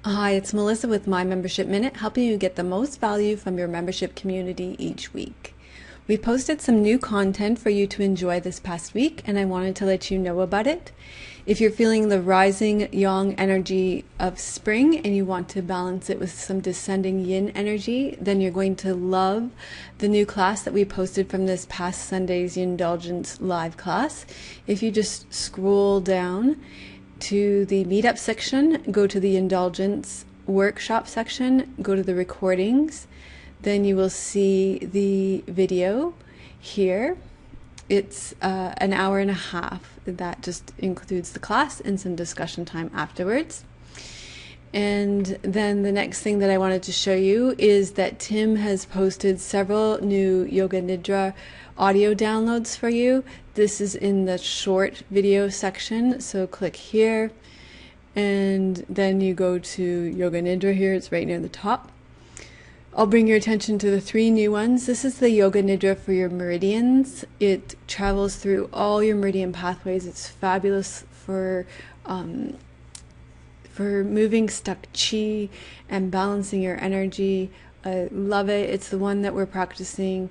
Hi, it's Melissa with My Membership Minute, helping you get the most value from your membership community each week. We posted some new content for you to enjoy this past week, and I wanted to let you know about it. If you're feeling the rising yang energy of spring and you want to balance it with some descending yin energy, then you're going to love the new class that we posted from this past Sunday's Indulgence live class. If you just scroll down to the meetup section, go to the indulgence workshop section, go to the recordings, then you will see the video here. It's an hour and a half. That just includes the class and some discussion time afterwards. And then the next thing that I wanted to show you is that Tim has posted several new Yoga Nidra audio downloads for you. This is in the short video section, so click here and then you go to Yoga Nidra here. It's right near the top. I'll bring your attention to the three new ones. This is the Yoga Nidra for your meridians. It travels through all your meridian pathways. It's fabulous for moving stuck chi and balancing your energy. I love it. It's the one that we're practicing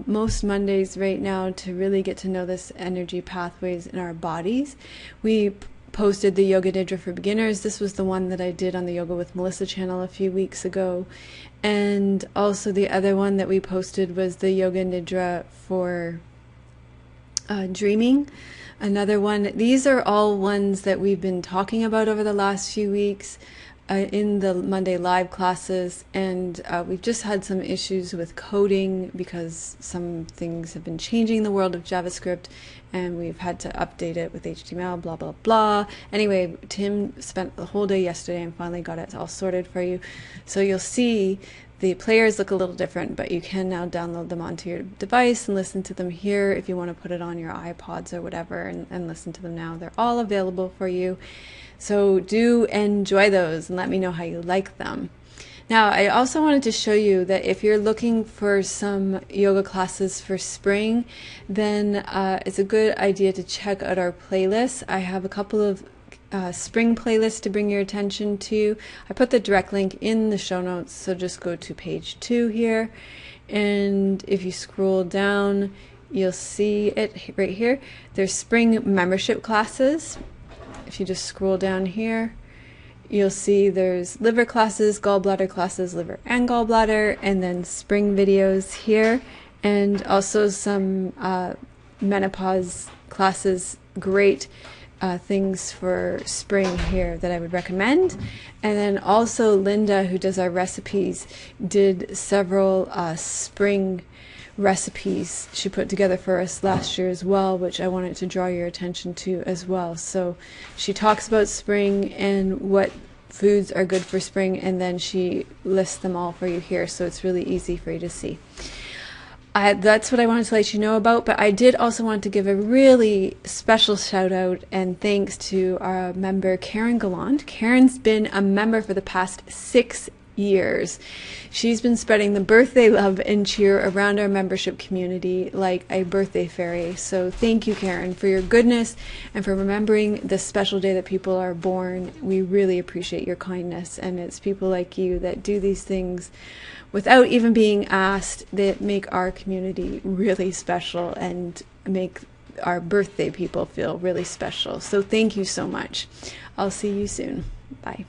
most Mondays right now to really get to know this energy pathways in our bodies. We posted the Yoga Nidra for beginners. This was the one that I did on the Yoga with Melissa channel a few weeks ago. And also the other one that we posted was the Yoga Nidra for dreaming. Another one. These are all ones that we've been talking about over the last few weeks in the Monday live classes, and we've just had some issues with coding because some things have been changing in the world of JavaScript, and we've had to update it with HTML, blah, blah, blah. Anyway, Tim spent the whole day yesterday and finally got it all sorted for you. So you'll see the players look a little different, but you can now download them onto your device and listen to them here if you want to put it on your iPods or whatever and listen to them now. They're all available for you. So do enjoy those and let me know how you like them. Now, I also wanted to show you that if you're looking for some yoga classes for spring, then it's a good idea to check out our playlist. I have a couple of spring playlists to bring your attention to. I put the direct link in the show notes, so just go to page 2 here, and if you scroll down, you'll see it right here. There's spring membership classes. If you just scroll down here, you'll see there's liver classes, gallbladder classes, liver and gallbladder, and then spring videos here, and also some menopause classes. Great things for spring here that I would recommend. And then also Linda, who does our recipes, did several spring recipes she put together for us last year as well, which I wanted to draw your attention to as well. So she talks about spring and what foods are good for spring, and then she lists them all for you here, so it's really easy for you to see. That's what I wanted to let you know about, but I did also want to give a really special shout out and thanks to our member Karen Gallant. Karen's been a member for the past 6 years. She's been spreading the birthday love and cheer around our membership community like a birthday fairy. So thank you, Karen, for your goodness and for remembering this special day that people are born. We really appreciate your kindness, and it's people like you that do these things without even being asked that make our community really special and make our birthday people feel really special. So thank you so much. I'll see you soon. Bye.